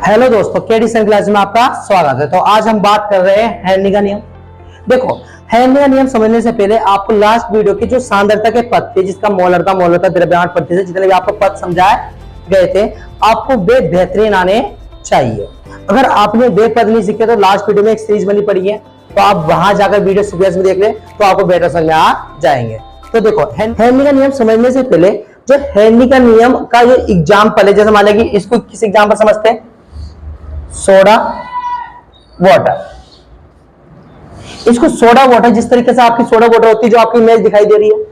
Hello दोस्तों, KD class में आपका स्वागत है। तो आज हम बात कर रहे हैं हेनरी का नियम। देखो, हेनरी का नियम समझने से पहले आपको लास्ट वीडियो की जो सांद्रता के पद थे, जिसका मोलरता द्रव्यमान प्रतिशत, जितने भी आपको पद समझाए गए थे, आपको वे बेहतरीन आने चाहिए। अगर आपने वे पद नहीं सीखे तो लास्ट वीडियो में एक सीरीज बनी पड़ी है, तो आप वहां जाकर वीडियो सीक्वेंस में देख ले तो आपको बेटर समझ में आ जाएंगे। तो देखो, हेनरी का नियम समझने से पहले जो हेनरी का नियम का जो एग्जाम्पल है, जैसे मान लें कि इसको किस एग्जाम्पल समझते हैं, सोडा वाटर। इसको सोडा वाटर, जिस तरीके से आपकी सोडा वाटर होती है जो आपकी इमेज दिखाई दे रही है,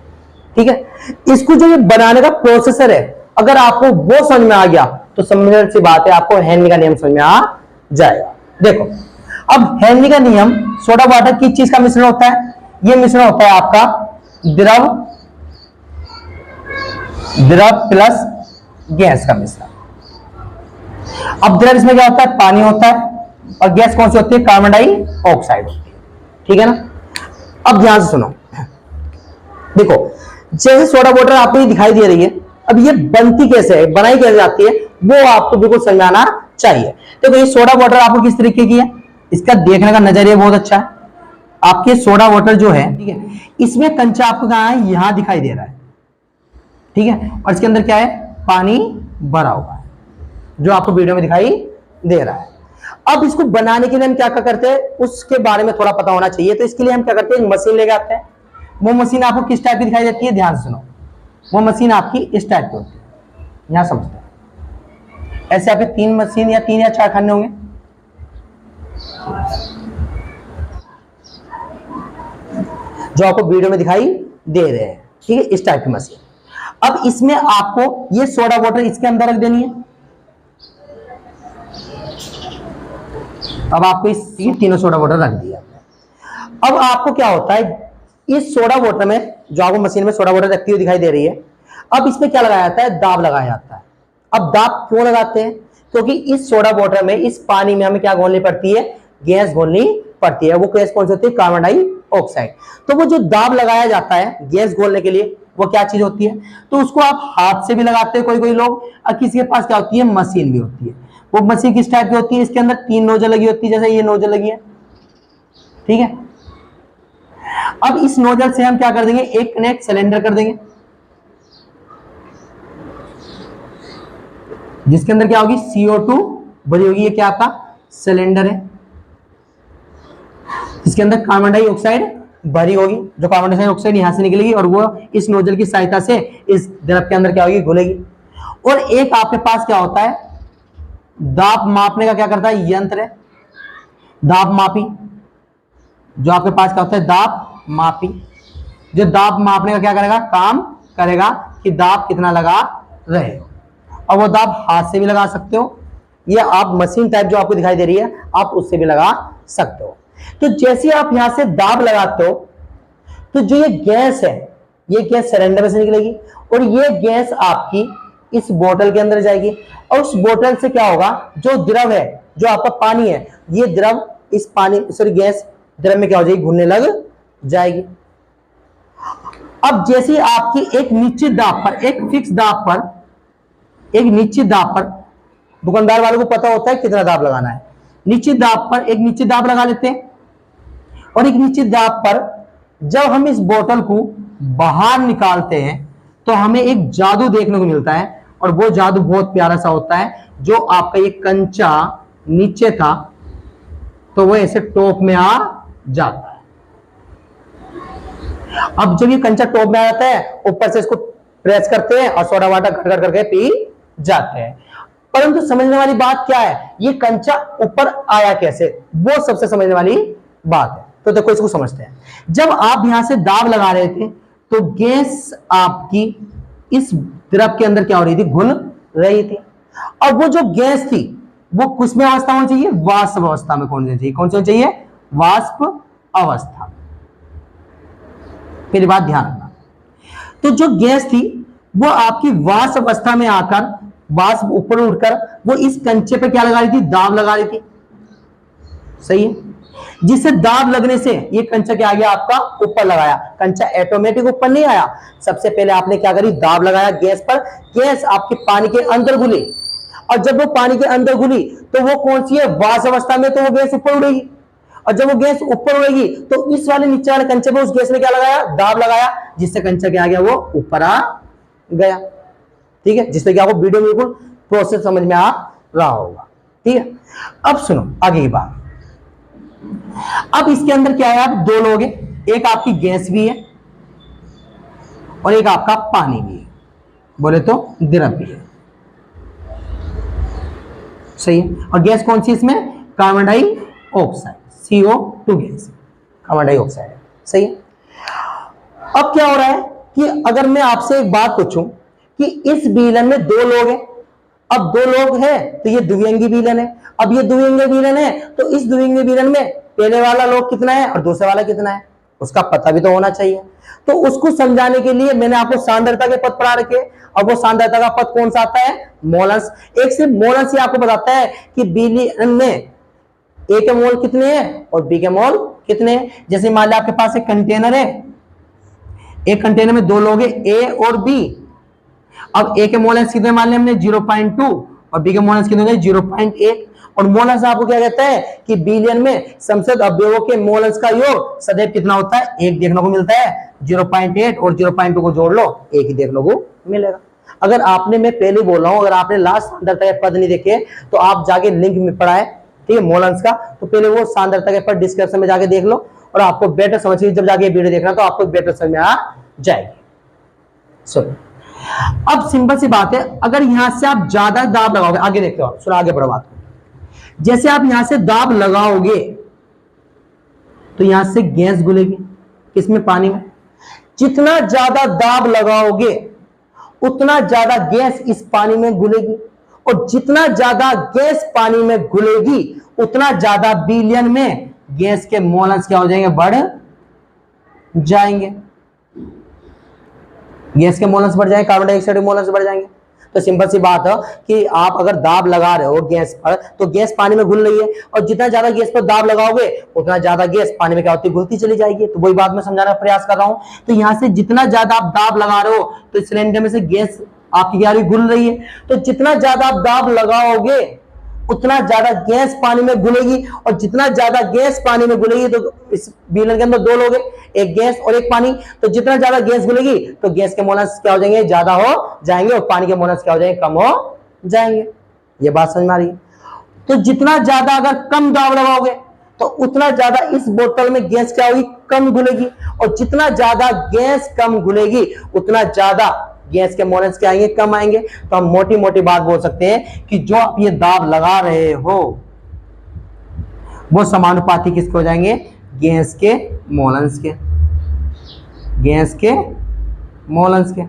ठीक है, इसको जो ये बनाने का प्रोसेसर है, अगर आपको वो समझ में आ गया तो समझने सी बात है, आपको हेनरी का नियम समझ में आ जाएगा। देखो, अब हेनरी का नियम, सोडा वाटर किस चीज का मिश्रण होता है? ये मिश्रण होता है आपका द्रव प्लस गैस का मिश्रण। अब द्रव इसमें क्या होता है? पानी होता है, और गैस कौन सी होती है? कार्बन डाइऑक्साइड होती है, ठीक है ना। अब ध्यान से सुनो, देखो, जैसे सोडा वाटर आपको ये दिखाई दे रही है, अब ये बनती कैसे है, बनाई कैसे जाती है, वो आपको बिल्कुल समझ आना चाहिए। देखो, ये सोडा वाटर आपको किस तरीके की है, इसका देखने का नजरिया बहुत अच्छा है। आपके सोडा वाटर जो है, ठीक है, इसमें कंचा आपको कहां है? यहां दिखाई दे रहा है, ठीक है, और इसके अंदर क्या है? पानी भरा हुआ है, जो आपको वीडियो में दिखाई दे रहा है। अब इसको बनाने के लिए हम क्या क्या करते हैं, उसके बारे में थोड़ा पता होना चाहिए। तो इसके लिए हम क्या करते हैं, मशीन लेके आते हैं। वो मशीन आपको किस टाइप की दिखाई देती है? ध्यान से सुनो, वो मशीन आपकी इस टाइप की होती है, यहां समझते हैं। ऐसे आपके तीन मशीन या 3 या 4 खाने होंगे, जो आपको वीडियो में दिखाई दे रहे हैं, ठीक है, इस टाइप की मशीन। अब इसमें आपको ये सोडा वाटर इसके अंदर रख देनी है। अब आपको इस तीनों सोडा वाटर रख दिया। अब आपको क्या होता है, इस सोडा वाटर में, जो आपको मशीन में सोडा वाटर रखती हुई दिखाई दे रही है, अब इसमें क्या लगाया जाता है? दाब लगाया जाता है। अब दाब क्यों लगाते हैं? क्योंकि इस सोडा वाटर में, इस पानी में हमें क्या घोलनी पड़ती है? गैस घोलनी पड़ती है। वो गैस कौन सी होती है? Carbon dioxide. तो वो जो दाब लगाया जाता है गैस घोलने के लिए, वो क्या चीज होती है? तो उसको आप हाथ से भी लगाते हैं कोई लोग, और किसी के पास क्या होती है? मशीन भी होती है। वो मशीन किस टाइप की होती है? इसके अंदर 3 नोजल लगी होती है, जैसे ये नोजल लगी है, ठीक है। अब इस नोजल से हम क्या कर देंगे? एक कनेक्ट सिलेंडर कर देंगे, जिसके अंदर क्या होगी? CO2 भरी होगी। ये क्या आपका सिलेंडर है, इसके अंदर कार्बन डाइऑक्साइड भरी होगी, जो कार्बन डाइऑक्साइड यहां से निकलेगी और वो इस नोजल की सहायता से इस द्रव के अंदर क्या होगी? घुलेगी। और एक आपके पास क्या होता है? दाब मापने का क्या करता है? यंत्र है, दाब मापी। जो आपके पास क्या होता है? दाब मापी। जो दाब मापने का क्या करेगा? काम करेगा कि दाब कितना लगा रहे हो। और वो दाब हाथ से भी लगा सकते हो, ये आप मशीन टाइप जो आपको दिखाई दे रही है, आप उससे भी लगा सकते हो। तो जैसे आप यहां से दाब लगाते हो, तो जो ये गैस है, ये गैस सिलेंडर में से निकलेगी, और ये गैस आपकी इस बोतल के अंदर जाएगी, और उस बोतल से क्या होगा? जो द्रव है, जो आपका पानी है, ये द्रव इस पानी, सॉरी, गैस द्रव में क्या हो जाएगी? घुलने लग जाएगी। अब जैसे आपकी एक निश्चित दाब पर, एक फिक्स दाब पर, एक निश्चित दाब पर, दुकानदार वालों को पता होता है कितना दाब लगाना है। निश्चित दाब पर एक निश्चित दाब लगा लेते हैं, और एक निश्चित दाब पर जब हम इस बोतल को बाहर निकालते हैं तो हमें एक जादू देखने को मिलता है, और वो जादू बहुत प्यारा सा होता है। जो आपका ये कंचा नीचे था, तो वो ऐसे टॉप में आ जाता है। अब जब ये कंचा टॉप में आ जाता है, ऊपर से इसको प्रेस करते हैं और सोडा वाटर घट करके पी जाते हैं। परंतु समझने वाली बात क्या है, ये कंचा ऊपर आया कैसे, वो सबसे समझने वाली बात है। तो देखो, इसको समझते हैं। जब आप यहां से दाब लगा रहे थे, तो गैस आपकी इस द्रव के अंदर क्या हो रही थी? घुल रही थी। और वो जो गैस थी, वो किस में अवस्था होनी चाहिए? वाष्प अवस्था में होनी चाहिए। कौन सी होनी चाहिए? वाष्प अवस्था। मेरी बात ध्यान रखना। तो जो गैस थी, वो आपकी वाष्प अवस्था में आकर, वाष्प ऊपर उठकर वो इस कंचे पे क्या लगा रही थी? दाब लगा रही थी, सही है। जिससे दाब लगने से ये कंचा क्या आ गया? आपका ऊपर लगाया। कंचा ऑटोमेटिक ऊपर नहीं आया, सबसे पहले आपने क्या करी? दाब लगाया गैस पर। गैस आपके पानी के अंदर घुली, और जब वो पानी के अंदर घुली तो वो कौन सी है, वाष्प अवस्था में, तो वो गैस ऊपर उड़ेगी। और जब वो गैस ऊपर उड़ेगी तो इस वाले नीचे वाले कंचे पे उस गैस ने क्या लगाया, दाब लगाया, जिससे कंचा क्या आ गया, वो ऊपर आ गया। ठीक है, जिससे कि आपको वीडियो में बिल्कुल प्रोसेस समझ में आ रहा होगा। ठीक है, अब सुनो आगे की बात। अब इसके अंदर क्या है, आप दो लोग हैं, एक आपकी गैस भी है और एक आपका पानी भी है, बोले तो द्रव भी है। सही है, और गैस कौन सी इसमें, carbon dioxide, CO2 gas, carbon dioxide है। सही है, अब क्या हो रहा है कि अगर मैं आपसे एक बात पूछूं कि इस विलन में दो लोग हैं, अब दो लोग हैं तो ये द्विअंगी विलन है। अब ये द्विअंगी विलन है तो इस द्विअंगी विलन में पहले वाला लोग कितना है और दूसरे वाला कितना है, उसका पता भी तो होना चाहिए। तो उसको समझाने के लिए मैंने आपको सांद्रता के पद पढ़ा रखे। अब वो सांद्रता का पद कौन सा आता है, मोलस। एक सिर्फ मोलस ही आपको बताता है कि विलन में ए के मोल कितने हैं और बी के मोल कितने हैं। जैसे मान लिया आपके पास एक कंटेनर है, एक कंटेनर में दो लोग हैं, ए और बी। अब ए के मोलस कितने मान लिया हमने 0.2 और बी के मोलस कितने होंगे 0.1। और मोलस आपको क्या कहता है कि बिलियन में समसद अवयवों के मोलस का योग सदैव कितना होता है, एक देखने को मिलता है। 0.8 और 0.2 को जोड़ लो, एक ही देखने को मिलेगा। अगर आपने, मैं पहले बोल रहा हूं, अगर आपने लास्ट सांद्रता के पद नहीं देखे तो आप जाके लिंक में पढ़ा है, ठीक है, मोलस का, तो पहले वो सांद्रता के पद डिस्क्रिप्शन में जाके देख लो और आपको बेटर समझ, जब जाके वीडियो देखना तो आपको बेटर समझ में आ जाएगी। सुनो, अब सिंपल सी बात है, अगर यहां से आप ज्यादा दाब लगाओगे, आगे देखते हो, सुनो आगे बढ़ो बात। जैसे आप यहां से दाब लगाओगे तो यहां से गैस घुलेगी, किसमें, पानी में। जितना ज्यादा दाब लगाओगे उतना ज्यादा गैस इस पानी में घुलेगी, और जितना ज्यादा गैस पानी में घुलेगी उतना ज्यादा बिलियन में गैस के मोलस क्या हो जाएंगे, बढ़ जाएंगे। गैस के मोलस बढ़ जाएंगे, कार्बन डाइऑक्साइड के मोलस बढ़ जाएंगे। तो सिंपल सी बात है कि आप अगर दाब लगा रहे हो गैस पर तो गैस पानी में घुल रही है, और जितना ज्यादा गैस पर दाब लगाओगे उतना ज्यादा गैस पानी में क्या होती है, घुलती चली जाएगी। तो वही बात मैं समझाने का प्रयास कर रहा हूं। तो यहां से जितना ज्यादा आप दाब लगा रहे हो तो इस सिलेंडर में से गैस आपकी क्या घुल रही है, तो जितना ज्यादा आप दाब लगाओगे उतना ज्यादा गैस पानी में घुलेगी, और जितना ज्यादा गैस पानी में घुलेगी, तो इस बीलन के अंदर दो लोग हैं, एक गैस और एक पानी, तो जितना ज्यादा गैस घुलेगी तो गैस के मोलस क्या हो जाएंगे, ज्यादा हो जाएंगे, और पानी के मोलस क्या हो जाएंगे, कम हो जाएंगे। ये बात समझ में आ रही है। तो जितना ज्यादा अगर कम दाब लगाओगे तो उतना ज्यादा इस बोतल में गैस क्या होगी, कम घुलेगी, और जितना ज्यादा गैस कम घुलेगी उतना ज्यादा गैस के मोलस क्या आएंगे, कम आएंगे। तो हम मोटी मोटी बात बोल सकते हैं कि जो आप ये दाब लगा रहे हो वो समानुपाती किसके हो जाएंगे, गैस के मोलस के, गैस के मोलस के।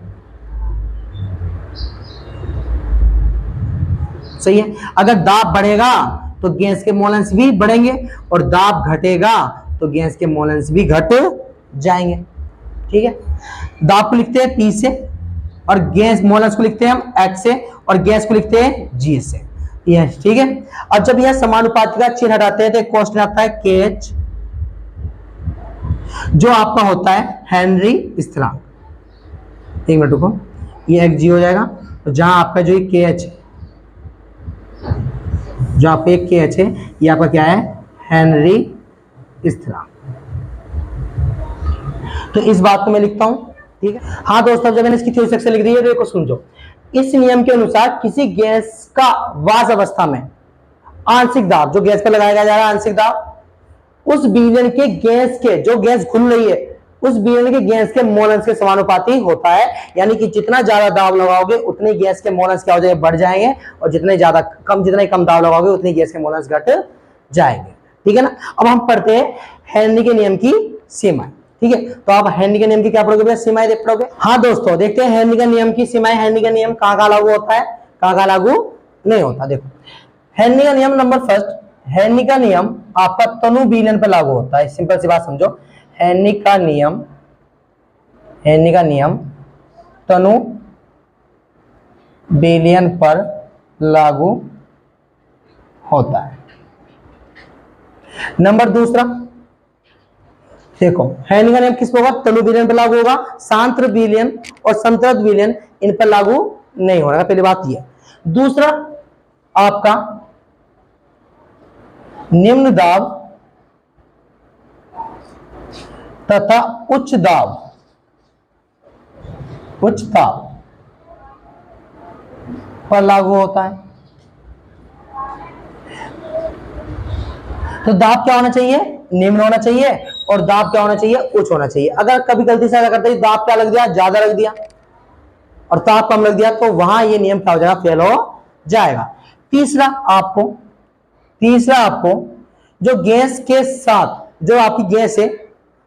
सही है, अगर दाब बढ़ेगा तो गैस के मोलस भी बढ़ेंगे, और दाब घटेगा तो गैस के मोलस भी घट जाएंगे। ठीक है, दाब को लिखते हैं P से, और गैस मोलस को लिखते हैं हम H से, और गैस को लिखते हैं G से। यस, ठीक है। अब जब यह समानुपाती का चिन्ह हटाते हैं तो एक क्वेश्चन आता है KH, जो आपका होता है हेनरी स्थिरांक। एक मिनट रुको, ये एक G हो जाएगा, तो जहां आपका जो KH है, जो आपका एक KH है, ये आपका क्या है, हेनरी स्थिरांक। तो इस बात को मैं लिखता हूं, ठीक है। हाँ दोस्तों, जब मैंने इसकी थ्योरी सेक्शन लिख दी है तो देखो समझो, इस नियम के अनुसार किसी गैस का वाष्प अवस्था में आंशिक दाब, जो गैस पर लगाया जा रहा है आंशिक दाब, उस विलयन के गैस के, जो गैस घुल रही है उस विलयन के गैस के मोलस के समानुपाती होता है। यानी कि जितना ज्यादा दाब लगाओगे उतने गैस के मोलस क्या हो जाएंगे, बढ़ जाएंगे, और जितने कम दाब लगाओगे उतनी गैस के मोलस घट जाएंगे। ठीक है ना। अब हम पढ़ते हैं हेनरी के नियम की सीमाएं। ठीक है, तो आप हेनरी के नियम की क्या पढ़ोगे, सीमाएं देख पढ़ोगे। हाँ दोस्तों, देखते हैं हेनरी का नियम की सीमाएं। हेनरी का नियम कहाँ लागू होता है, कहाँ लागू नहीं होता। देखो, हेनरी का नियम नंबर फर्स्ट, हेनरी का नियम आपका तनु विलयन पर लागू होता है। सिंपल सी बात समझो, हेनरी का नियम तनु विलयन पर लागू होता है। नंबर दूसरा, देखो हेनरी का नियम किस पर होगा, तनु विलयन पर लागू होगा, सांत्र विलयन और संतृप्त विलयन इन पर लागू नहीं होगा, पहली बात ये। दूसरा, आपका निम्न दाब तथा उच्च दाब पर लागू होता है। तो दाब क्या होना चाहिए? निम्न होना चाहिए, और दाब क्या होना चाहिए? उच्च होना चाहिए। अगर कभी गलती से ऐसा करते हैं दाब क्या लग दिया? ज्यादा लग दिया, और ताप कम लग दिया, तो वहां ये नियम क्या हो जाएगा? फेल हो जाएगा। तीसरा आपको जो गैस के साथ जो आपकी गैस है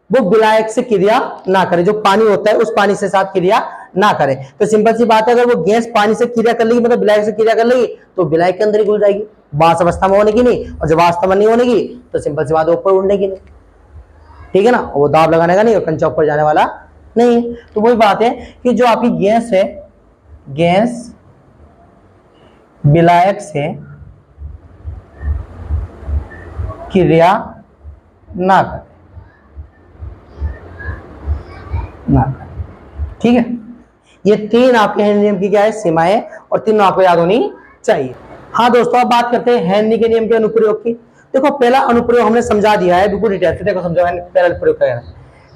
वो विलायक से क्रिया ना करे, जो पानी होता है उस पानी से साथ क्रिया ना करे। तो सिंपल सी बात है, अगर वो गैस पानी से क्रिया कर लेगी, मतलब विलायक से क्रिया कर लेगी, तो विलायक के अंदर ही घुल जाएगी, वाष्प अवस्था में होने की नहीं, और जब वाष्प में नहीं होने की तो सिंपल सी बात है ऊपर उड़ने की नहीं, ठीक है ना, वो दाब लगाने का नहीं और कंचा ऊपर जाने वाला नहीं। तो वही बात है कि जो आपकी गैस है, गैस विलायक से क्रिया ना करे, ठीक है। ये तीन आपके हेनरी नियम की क्या है? सीमाएं, और तीनों आपको याद होनी चाहिए। हाँ दोस्तों, अब बात करते हैं हेनरी के नियम के अनुप्रयोग की। देखो पहला अनुप्रयोग हमने समझा दिया है बिल्कुल डिटेल से, देखो समझो पहला अनुप्रयोग क्या है।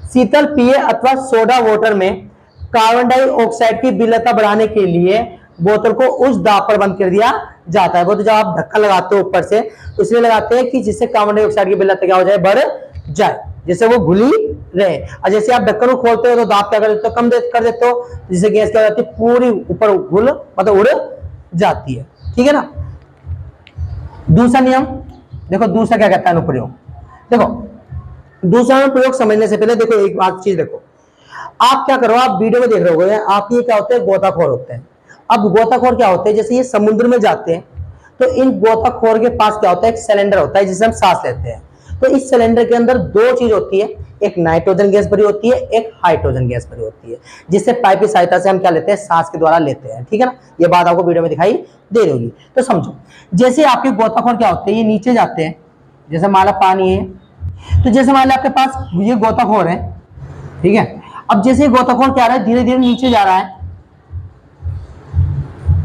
शीतल पेय अथवा सोडा वाटर में कार्बन डाइऑक्साइड की विलयता बढ़ाने के लिए बोतल को उस दाब पर बंद कर दिया जाता है। वो तो जब आप ढक्कन लगाते हो ऊपर से, तो इसलिए लगाते हैं कि जिससे कार्बन डाइऑक्साइड की विलयता क्या हो जाए? बढ़ जाए, जिससे वो घुली रहे। और जैसे आप ढक्कन को खोलते हो तो दाब क्या कर देते हो? कम कर देते हो, जिससे गैस क्या हो जाती है? पूरी ऊपर घुल मतलब उड़ जाती है, ठीक है ना। दूसरा नियम देखो, दूसरा क्या कहता है अनुप्रयोग। देखो दूसरा अनुप्रयोग समझने से पहले देखो एक बात चीज देखो, आप क्या करो, आप वीडियो में देख रहे हो आप ये क्या होते हैं? गोताखोर होते हैं। अब गोताखोर क्या होते हैं? जैसे ये समुद्र में जाते हैं तो इन गोताखोर के पास क्या होता है? एक सिलेंडर होता है जिससे हम सांस लेते हैं। तो इस सिलेंडर के अंदर दो चीज होती है, एक नाइट्रोजन गैस भरी होती है, एक हाइड्रोजन गैस भरी होती है, जिससे पाइप की सहायता से हम क्या लेते हैं? सांस के द्वारा लेते हैं, ठीक है ना। ये बात आपको वीडियो में दिखाई दे रही होगी। तो समझो, जैसे आपके गोताखोर क्या होते हैं? ये नीचे जाते हैं, जैसे मान लो पानी है, तो जैसे मान लो आपके पास ये गोताखोर है, ठीक है। अब जैसे गोताखोर क्या रहा है? धीरे धीरे नीचे जा रहा है,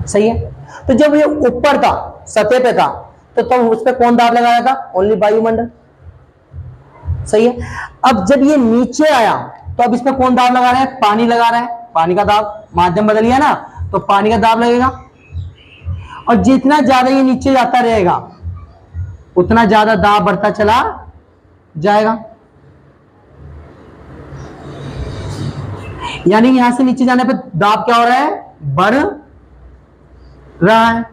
सही है। तो जब ये ऊपर था, सतह पे था, तो तब उस पर कौन दाब लगाया था? ओनली वायुमंडल, सही है। अब जब ये नीचे आया तो अब इस पर कौन दाब लगा रहा है? पानी लगा रहा है, पानी का दाब, माध्यम बदल गया ना, तो पानी का दाब लगेगा। और जितना ज्यादा ये नीचे जाता रहेगा उतना ज्यादा दाब बढ़ता चला जाएगा। यानी यहां से नीचे जाने पर दाब क्या हो रहा है? बढ़ रहा है।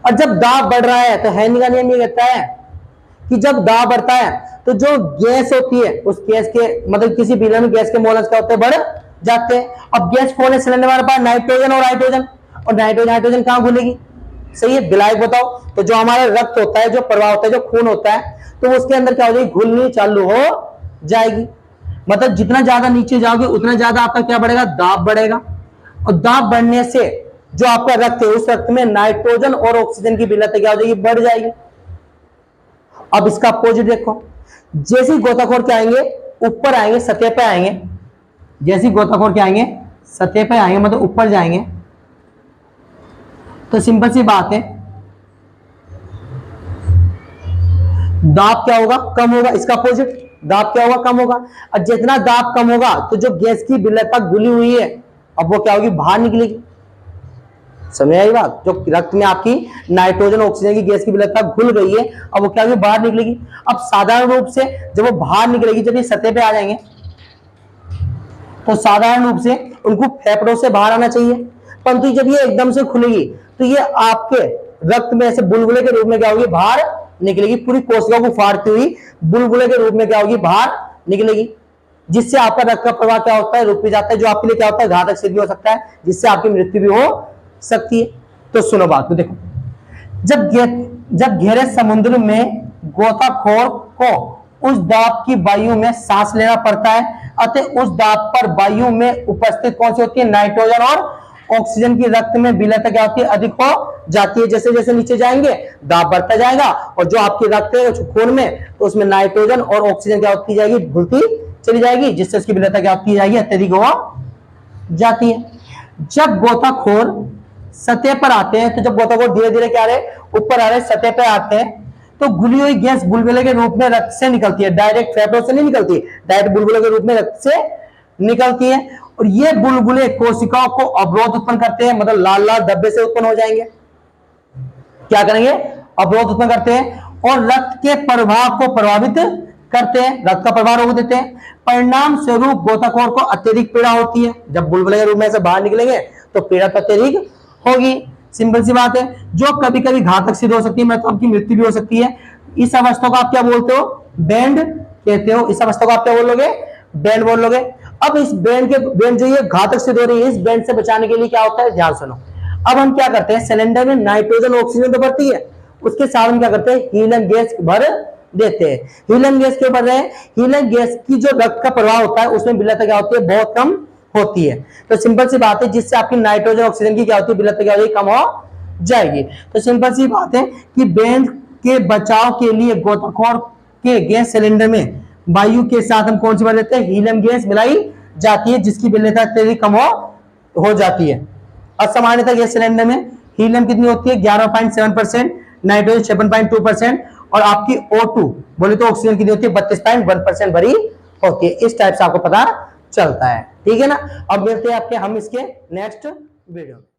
और जब दाब बढ़ रहा है तो हेनरी का नियम ये कहता है कि जब दाब बढ़ता है तो जो गैस होती है उस गैस के मतलब किसी विलय में गैस के मोलस क्या होते हैं? बढ़ जाते हैं। अब गैस कौन है सिलेंडर हमारे पास? नाइट्रोजन और हाइड्रोजन, और नाइट्रोजन हाइड्रोजन कहां घुलेगी? सही है, विलायक बताओ। तो जो हमारा रक्त होता है, जो प्रवाह होता है, जो खून होता है, तो उसके अंदर क्या हो जाएगी? घुलनी चालू हो जाएगी। मतलब जितना ज्यादा नीचे जाओगे उतना ज्यादा आपका क्या बढ़ेगा? दाब बढ़ेगा। और दाब बढ़ने से जो आपका रक्त है उस रक्त में नाइट्रोजन और ऑक्सीजन की विलयता क्या हो जाएगी? बढ़ जाएगी। अब इसका अपोजिट देखो, जैसे गोताखोर क्या आएंगे? ऊपर आएंगे, सतह पे आएंगे। जैसे गोताखोर क्या आएंगे? सतह पे आएंगे, मतलब ऊपर जाएंगे, तो सिंपल सी बात है दाब क्या होगा? कम होगा। इसका अपोजिट दाब क्या होगा? कम होगा। और जितना दाब कम होगा तो जो गैस की विलयता घुली हुई है अब वो क्या होगी? बाहर निकलेगी। समझ आई बात? जो रक्त में आपकी नाइट्रोजन ऑक्सीजन की गैस की विलयता घुल गई है अब वो क्या होगी? बाहर निकलेगी। अब साधारण रूप से जब वो बाहर निकलेगी, जब ये सतह पे आ जाएंगे तो साधारण रूप से उनको फेफड़ों से बाहर आना चाहिए, परंतु जब ये एकदम से खुलेगी तो ये आपके रक्त में ऐसे बुलबुले के रूप में क्या होगी? बाहर निकलेगी। पूरी कोशिका को फाड़ती हुई बुलबुले के रूप में क्या होगी? बाहर निकलेगी, जिससे आपका रक्त का प्रवाह क्या होता है? रुक भी जाता है, जो आपके लिए क्या होता है? घातक सिद्ध भी हो सकता है, जिससे आपकी मृत्यु भी हो सकती है। तो सुनो बात को, देखो जब गहरे समुद्र में गोताखोर को उस दाब की वायु में सांस लेना पड़ता है, अतः उस दाब पर वायु में उपस्थित कौन सी होती है? नाइट्रोजन और ऑक्सीजन की रक्त में विलयता क्या होती है? अधिक हो जाती है। जैसे जैसे नीचे जाएंगे दाब बढ़ता जाएगा, और जो आपकी रक्त है खून में, तो उसमें नाइट्रोजन और ऑक्सीजन क्या होती जाएगी? घुलती चली जाएगी, जिससे उसकी विलयता क्या होती जाएगी? अत्यधिक हो जाती है। जब गोताखोर सतह पर आते हैं, तो जब गोताखोर धीरे धीरे क्या आ रहे ऊपर आ रहे सतह पर आते हैं, तो घुली हुई गैस बुलबुले के रूप में रक्त से निकलती है, डायरेक्ट फेफड़ों से नहीं निकलती, डायरेक्ट बुलबुले के रूप में रक्त से निकलती है। और ये बुलबुले कोशिकाओं को अवरोध उत्पन्न करते हैं, मतलब लाल लाल धब्बे से उत्पन्न हो जाएंगे, क्या करेंगे, अवरोध उत्पन्न करते हैं और रक्त के प्रवाह को प्रभावित करते हैं, रक्त का प्रवाह रोक देते हैं। परिणाम स्वरूप गोताखोर को अत्यधिक पीड़ा होती है, जब बुलबुले के रूप में से बाहर निकलेंगे तो पीड़ा तो अत्यधिक होगी, सिंपल सी बात है, जो कभी कभी घातक सिद्ध हो सकती है, मतलब आपकी मृत्यु भी हो सकती है। इस अवस्था को आप क्या बोलते हो, बैंड कहते हो, इस अवस्था को आप क्या बोलोगे, बैंड बोल लोगे। अब इस बैंड जो ये घातक सिद्ध हो रही है, इस बैंड से बचाने के लिए क्या होता है, ध्यान सुनो। अब हम क्या करते हैं, सिलेंडर में नाइट्रोजन ऑक्सीजन तो भरती है, उसके साथ हम क्या करते हैं, हीलियम गैस भर देते हैं। हीलियम गैस क्यों भर रहे हैं, हीलियम गैस की जो रक्त का प्रवाह होता है उसमें विलयता क्या होती है, बहुत कम होती है। तो सिंपल सी बात है, जिससे आपकी नाइट्रोजन ऑक्सीजन की क्या होती है, विलयता क्या होगी, कम हो जाएगी। तो सिंपल सी बात है कि बैंड के बचाव के लिए गोताखोर के गैस सिलेंडर में वायु के साथ हम कौन सी भर देते हैं, हीलियम गैस मिलाई जाती है, जिसकी विलयता अत्यधिक कम हो जाती है। और सामान्यतः गैस सिलेंडर में हीलियम कितनी होती है, 11.7%, नाइट्रोजन 7.2% और आपकी O2 बोले तो ऑक्सीजन कितनी होती है, 32.1% भरी होती है। इस टाइप से आपको पता चलता है, ठीक है ना। अब मिलते हैं आपके हम इसके नेक्स्ट वीडियो में।